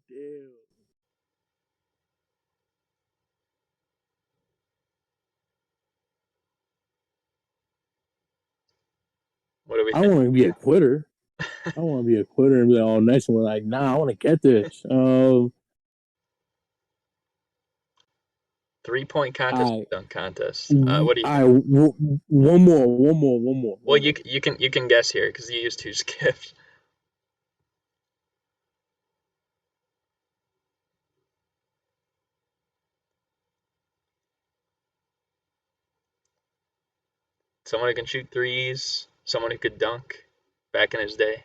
A: What do we
B: I don't
A: think?
B: want to be a quitter. I don't want to be a quitter and be like, oh, next one. Like, nah, I want to get this.
A: 3 point contest,
B: I,
A: dunk contest. What do you think?
B: one
A: Well,
B: more.
A: you can guess here because you used two skips. Someone who can shoot threes, someone who could dunk back in his day.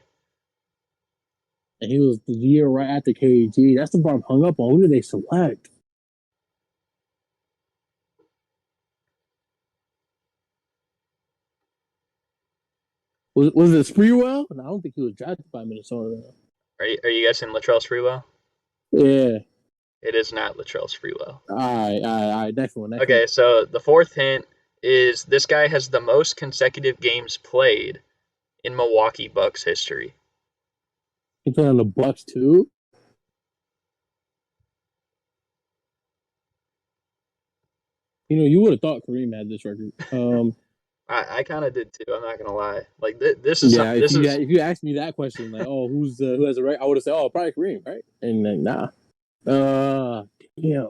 B: And he was the year right after KG. That's the part I'm hung up on. Who did they select? Was it Spreewell? No, I don't think he was drafted by Minnesota.
A: Are you guessing Latrell Sprewell?
B: Yeah.
A: It is not Latrell Sprewell.
B: All right. Next one.
A: Okay, so the fourth hint is this guy has the most consecutive games played in Milwaukee Bucks history.
B: He played on the Bucks too. You would have thought Kareem had this record.
A: I kind of did too. I'm not gonna lie. Like this is
B: Yeah.
A: this is
B: If you asked me that question, like, oh, who has a record? I would have said, oh, probably Kareem, right? And like, nah. Uh, yeah.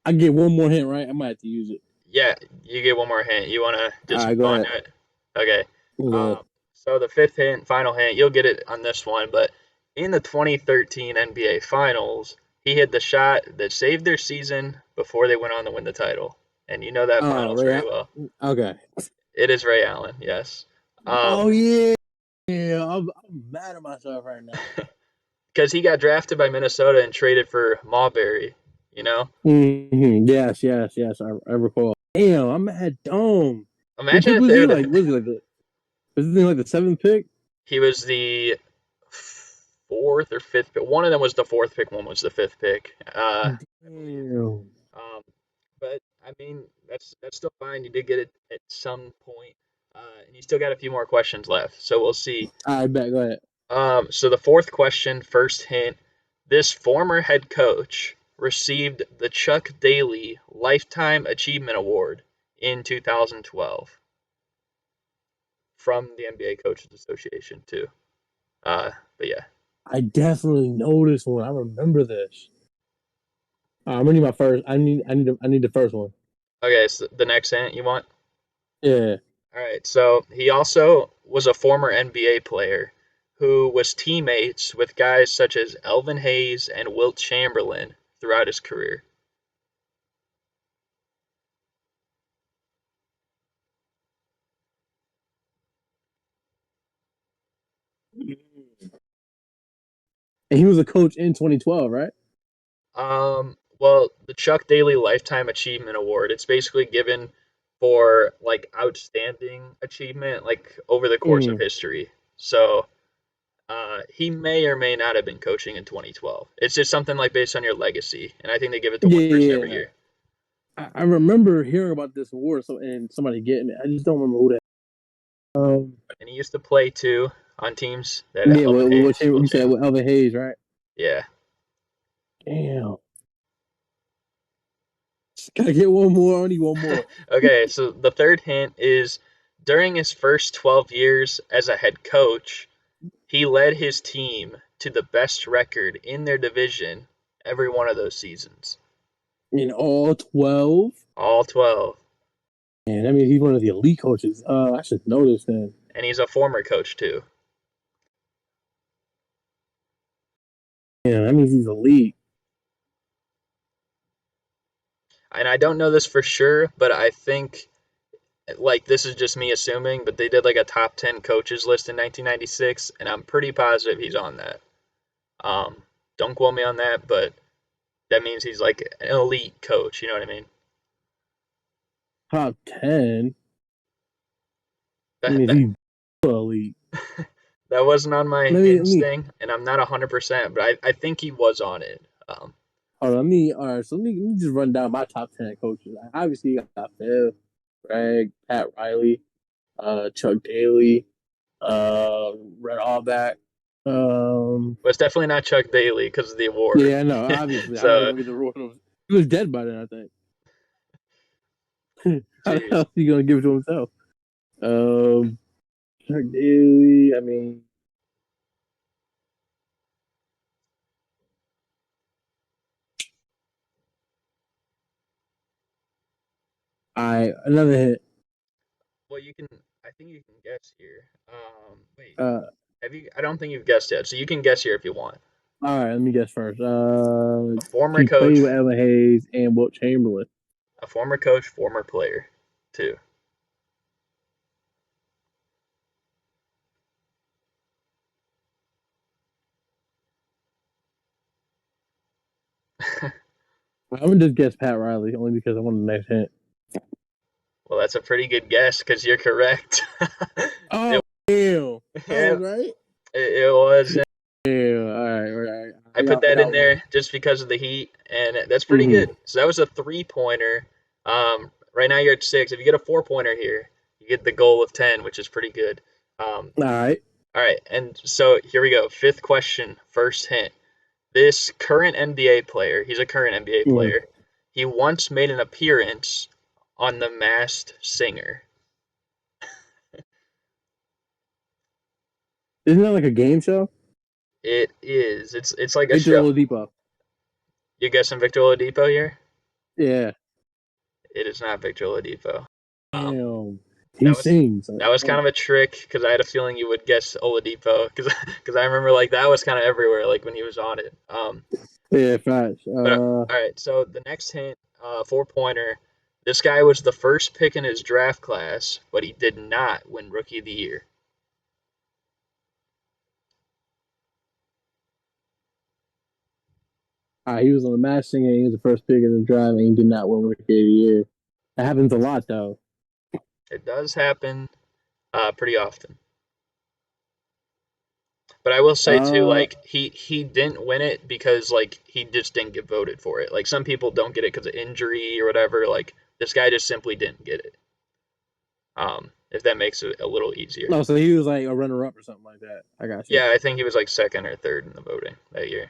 B: I get one more hint, right? I might have to use it.
A: yeah. You get one more hint. You wanna
B: All
A: just
B: right, go
A: go on
B: ahead.
A: to it? Okay.
B: Go
A: Um,
B: ahead.
A: So the fifth hint, final hint, you'll get it on this one, but in the 2013 NBA Finals, he hit the shot that saved their season before they went on to win the title. And you know that
B: Oh,
A: finals very well.
B: okay.
A: It is Ray Allen, yes.
B: Oh yeah, yeah. I'm mad at myself right now.
A: Because he got drafted by Minnesota and traded for Marbury, you know?
B: Yes, yes, yes. I recall. Damn, I'm mad. Dumb. What
A: Imagine
B: pick
A: if
B: was
A: they
B: he?
A: would
B: Like,
A: have.
B: was he like the? Was he like the seventh pick?
A: He was the fourth or fifth pick. One of them was the fourth pick, one was the fifth pick. I believe.
B: Damn.
A: Um, but I mean, that's still fine. You did get it at some point, and you still got a few more questions left. So we'll see.
B: I bet. Go ahead.
A: So the fourth question, first hint: this former head coach received the Chuck Daly Lifetime Achievement Award in 2012 from the NBA Coaches Association too. But yeah.
B: I definitely know this one. I remember this. I'm gonna need my first. I need the first one.
A: Okay, so the next hint you want?
B: Yeah.
A: All right, so he also was a former NBA player who was teammates with guys such as Elvin Hayes and Wilt Chamberlain throughout his career.
B: And he was a coach in 2012, right?
A: Well, the Chuck Daly Lifetime Achievement Award, it's basically given for like outstanding achievement, like over the course of
B: Mm.
A: history. So, he may or may not have been coaching in 2012. It's just something like based on your legacy, and I think they give it to
B: Yeah,
A: one person
B: yeah,
A: every
B: yeah.
A: year.
B: I remember hearing about this award, and somebody getting it. I just don't remember who that.
A: And he used to play too on teams that
B: Yeah,
A: Elvin Hayes, Will
B: you said
A: Chamberlain.
B: with Elvin Hayes, right?
A: Yeah.
B: Damn. Gotta get one more. I need one more.
A: Okay, so the third hint is during his first 12 years as a head coach, he led his team to the best record in their division every one of those seasons.
B: In all 12?
A: All 12.
B: Man, that means he's one of the elite coaches. I should know this then.
A: And he's a former coach too.
B: Yeah, that means he's elite.
A: And I don't know this for sure, but I think like this is just me assuming, but they did like a top 10 coaches list in 1996 and I'm pretty positive he's on that. Don't quote me on that, but that means he's like an elite coach, you know what I mean?
B: Top 10? That
A: That
B: means
A: that,
B: he's elite.
A: that wasn't on my
B: Let
A: hints
B: me,
A: thing, and I'm not 100%, but I think he was on it.
B: hold on, all right, so let me just run down my top 10 coaches. Obviously, you got Phil, Greg, Pat Riley, Chuck Daly, Red Allback.
A: But it's definitely not Chuck Daly because of the award.
B: Yeah, no, obviously. I'm not
A: So,
B: going to get the rule. He was dead by then, I think. How the hell
A: geez.
B: is he going to give it to himself? Um, Chuck Daly, I mean, another hit.
A: Well, you can, I think you can guess here. Wait,
B: Uh,
A: have you, I don't think you've guessed yet, so you can guess here if you want.
B: all right, let me guess first.
A: A former
B: He played with
A: coach,
B: Ella Hayes and Wilt Chamberlain.
A: a former coach, former player, too.
B: I'm gonna just guess Pat Riley only because I want the next hint.
A: Well, that's a pretty good guess because you're correct.
B: Oh
A: it,
B: damn! I
A: yeah,
B: was right.
A: it was.
B: Yeah, all right, all right.
A: I put
B: I
A: that in
B: got one.
A: there just because of the heat, and that's pretty
B: Mm-hmm.
A: good. So that was a 3 pointer. Right now you're at 6. If you get a 4 pointer here, you get the goal of 10, which is pretty good.
B: All right.
A: All right, and so here we go. Fifth question, first hint. This current NBA player, he's a current NBA
B: Mm.
A: player. He once made an appearance on The Masked Singer.
B: Isn't that like a game show?
A: It is. It's like a
B: Victor
A: show.
B: Oladipo.
A: You guessing Victor Oladipo here?
B: Yeah.
A: It is not Victor Oladipo. Um,
B: Damn. He
A: That was
B: sings.
A: that was kind of a trick because I had a feeling you would guess Oladipo because I remember like that was kind of everywhere like when he was on it.
B: Yeah, facts.
A: But all right, so the next hint, 4 pointer. This guy was the first pick in his draft class, but he did not win Rookie of the Year.
B: He was on the match singer. He was the first pick in the drive, and he did not win Rookie of the Year. That happens a lot, though.
A: It does happen pretty often. But I will say too,
B: Uh,
A: like he didn't win it because like he just didn't get voted for it. Like some people don't get it because of injury or whatever. Like this guy just simply didn't get it. If that makes it a little easier.
B: no, so he was like a runner up or something like that. I got you.
A: Yeah, I think he was like second or third in the voting that year.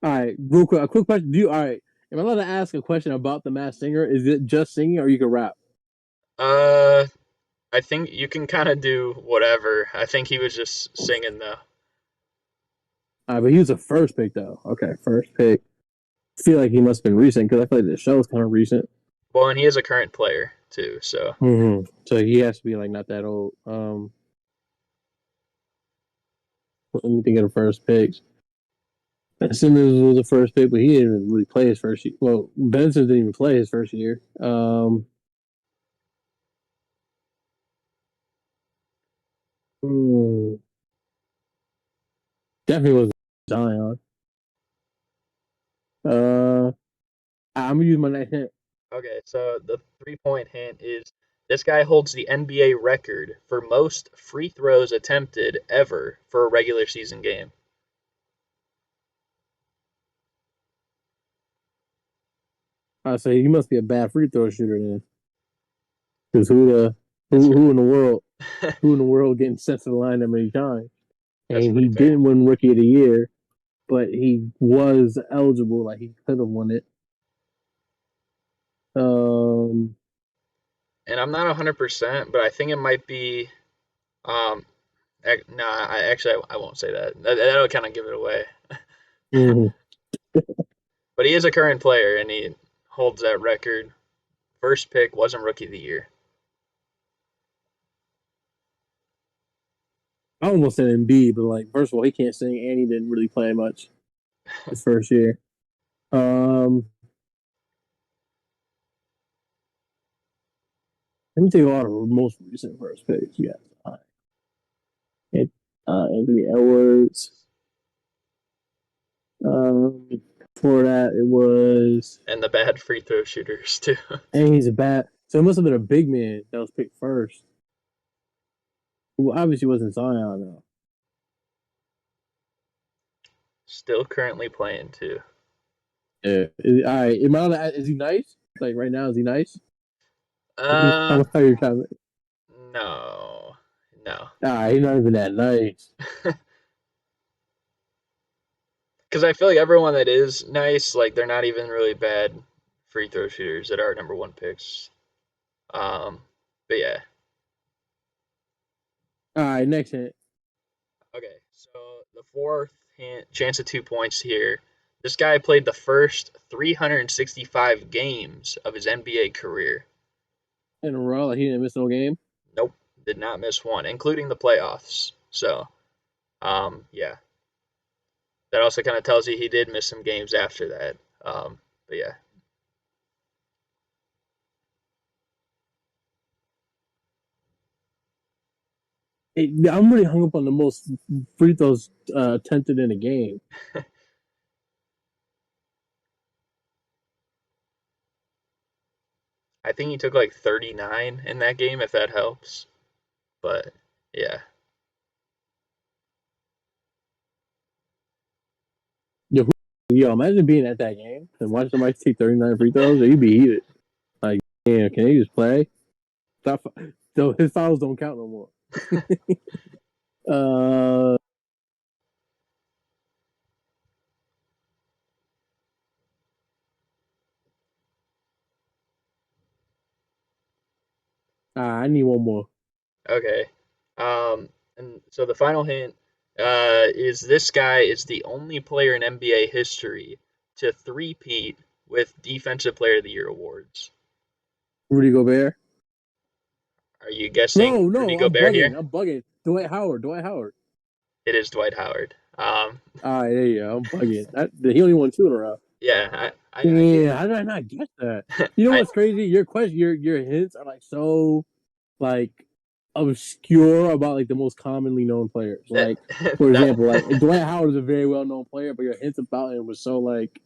B: All right, real quick, a quick question. Do you all right? Am I allowed to ask a question about the Masked Singer? Is it just singing, or you can rap?
A: Uh, I think you can kind of do whatever. I think he was just singing though.
B: But he was the first pick, though. Okay, first pick. I feel like he must have been recent because I feel like the show's kind of recent.
A: Well, and he is a current player too, so
B: So he has to be like not that old. Let me think of the first picks. Simmons was the first pick, but he didn't even really play his first year. Well, Benson didn't even play his first year. Hmm, definitely was Zion. Uh, I'm gonna use my next hint.
A: okay. So the 3 point hint is this guy holds the NBA record for most free throws attempted ever for a regular season game.
B: I say he must be a bad free throw shooter then, because who in the world getting sent to the line that many times?
A: That's
B: And he
A: pretty fair.
B: didn't win Rookie of the Year, but he was eligible. Like he could have won it. Um,
A: And I'm not 100%, but I think it might be. Um, nah, I won't say that. That'll kind of give it away.
B: mhm.
A: But he is a current player, and he holds that record. First pick wasn't Rookie of the Year.
B: I almost said Embiid, but like first of all, he can't sing, and he didn't really play much his first year. Um, Let me tell you all the most recent first picks. You got Anthony Edwards. Um, Before that, it was,
A: And the bad free throw shooters too.
B: and he's a bad. So it must have been a big man that was picked first. Well, obviously wasn't Zion though.
A: Still currently playing too.
B: Yeah. All right. Is he nice? Like right now, is he nice?
A: Uh,
B: How your time?
A: no, no.
B: He's not even that nice.
A: Because I feel like everyone that is nice, like they're not even really bad free throw shooters that are number one picks. Um, but yeah.
B: All right, next hint.
A: Okay, so the fourth hint, chance of 2 points here. This guy played the first 365 games of his NBA career.
B: In a row, like he didn't miss no game.
A: Nope, did not miss one, including the playoffs. So, yeah, that also kind of tells you he did miss some games after that. But yeah,
B: I'm really hung up on the most free throws attempted in a game.
A: I think he took like 39 in that game, if that helps. But yeah,
B: Yo, imagine being at that game and watching somebody take 39 free throws. You'd be heated. Like, yeah, can he just play? Stop. So his fouls don't count no more. uh, I need one more.
A: okay. And so the final hint is this guy is the only player in NBA history to three-peat with Defensive Player of the Year awards.
B: Rudy Gobert.
A: Are you guessing
B: No,
A: Rudy
B: no, I'm
A: Gobert here?
B: bugging. I'm bugging. Dwight Howard. Dwight Howard.
A: It is Dwight Howard.
B: All right, there you go. I'm bugging. He only won two in a row.
A: Yeah, I get,
B: Yeah, how did I not get that? You know
A: I
B: what's crazy? Your question, your hints are like so like obscure about like the most commonly known players.
A: that
B: Like for
A: that
B: example, like Dwight Howard is a very well known player, but your hints about him was so like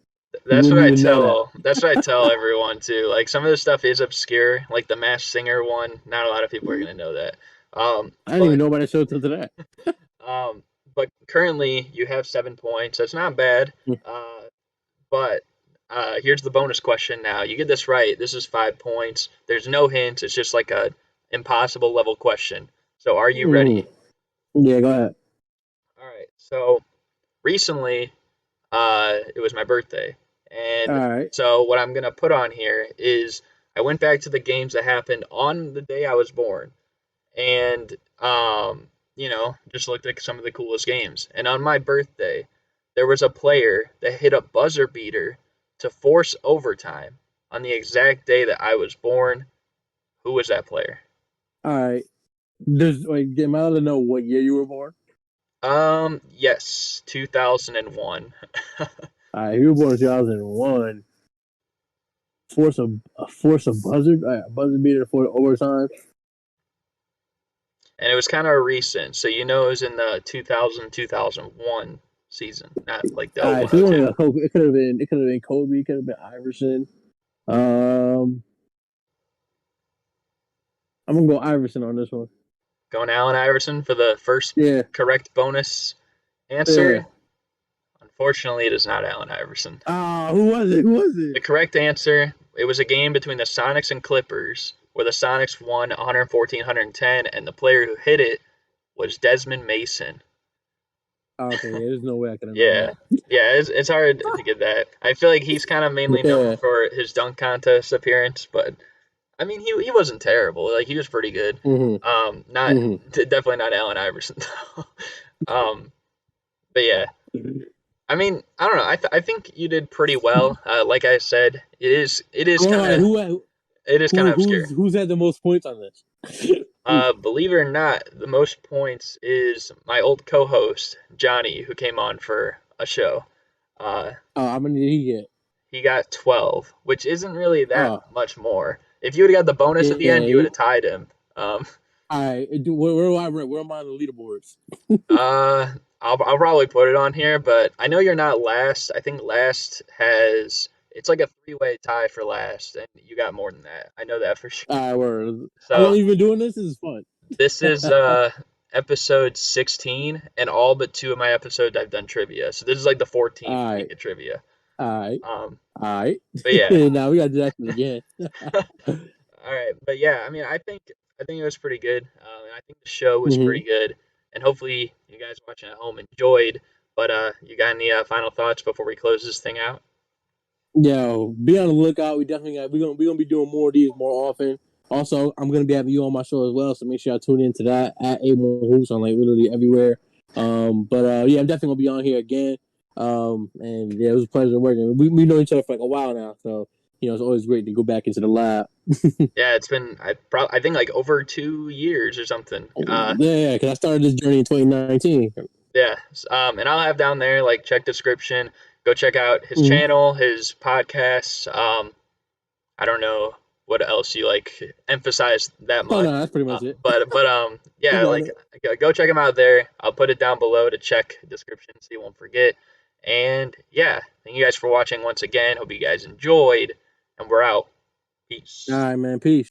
B: you
A: that's what
B: wouldn't
A: I
B: even know that.
A: tell that's what I tell everyone too. Like some of the stuff is obscure, like the Masked Singer one. Not a lot of people are gonna know that. Um,
B: I didn't even
A: but
B: know about that show till today.
A: um, but currently you have 7 points. That's not bad. Uh, but here's the bonus question. Now you get this right. This is 5 points. There's no hints. It's just like a impossible level question. So are you ready?
B: Mm. Yeah, go ahead.
A: All right. So recently, it was my birthday,
B: All
A: and
B: right.
A: so what I'm gonna put on here is I went back to the games that happened on the day I was born, and just looked at some of the coolest games. And on my birthday, there was a player that hit a buzzer beater to force overtime on the exact day that I was born. Who was that player?
B: All right. Does like am I allowed to know what year you were born?
A: Yes, 2001.
B: All right, you were born in 2001. Force a buzzer beater for overtime.
A: And it was kind of recent, so it was in the 2000-2001 season, not like the
B: All right, so
A: 0102.
B: it could have been Kobe, it could have been Iverson. Um, I'm gonna go Iverson on this one.
A: Going Allen Iverson for the first
B: Yeah,
A: correct bonus
B: yeah.
A: answer. Unfortunately, it is not Allen Iverson.
B: Who was it? Who was it?
A: The correct answer, it was a game between the Sonics and Clippers where the Sonics won 114-110, and the player who hit it was Desmond Mason.
B: Okay, yeah, there's no way I could have known
A: Yeah.
B: that.
A: Yeah, it's hard to get that. I feel like he's kind of mainly known
B: Yeah.
A: for his dunk contest appearance, but I mean, he wasn't terrible. Like he was pretty good.
B: hmm
A: Not
B: hmm
A: definitely not Allen Iverson though. But yeah, I mean, I don't know. I think you did pretty well. Like I said, it is
B: All
A: kind
B: right,
A: of it is kind of obscure.
B: who's had the most points on this?
A: Believe it or not, the most points is my old co-host Johnny, who came on for a show. Uh,
B: How many did he get?
A: he got 12, which isn't really that
B: Oh,
A: much more. If you would have got the bonus at the
B: yeah.
A: end, you would have tied him. Um,
B: All right, where do I rank? Where am I on the leaderboards?
A: Uh, I'll probably put it on here, but I know you're not last. I think last has it's like a three-way tie for last, and you got more than that. I know that for sure.
B: All right, word. How
A: So
B: long you been doing this? This is fun.
A: this is episode 16, and all but two of my episodes I've done trivia. So this is like the 14th
B: All right,
A: week of trivia.
B: all right,
A: Um,
B: all right.
A: but yeah,
B: Now we gotta do that again.
A: all right, but yeah, I mean, I think it was pretty good, and I think the show was
B: hmm
A: pretty good, and hopefully you guys watching at home enjoyed. But you got any final thoughts before we close this thing out?
B: Yo, be on the lookout. We gonna be doing more of these more often. Also, I'm gonna be having you on my show as well, so make sure y'all tune into that at A1Hoopz on like literally everywhere. But yeah, I'm definitely gonna be on here again. And yeah, it was a pleasure working. We know each other for like a while now, so it's always great to go back into the lab.
A: Yeah, it's been I think like over 2 years or something.
B: Yeah, because I started this journey in 2019.
A: Yeah, and I'll have down there like check description. Go check out his
B: Mm-hmm.
A: channel, his podcasts. I don't know what else you like emphasize that
B: Oh
A: much.
B: no, that's pretty much it.
A: But
B: You
A: yeah,
B: got
A: like
B: it.
A: go check him out there. I'll put it down below to check description so you won't forget. And yeah, thank you guys for watching once again. Hope you guys enjoyed, and we're out.
B: All
A: Peace.
B: right, man. Peace.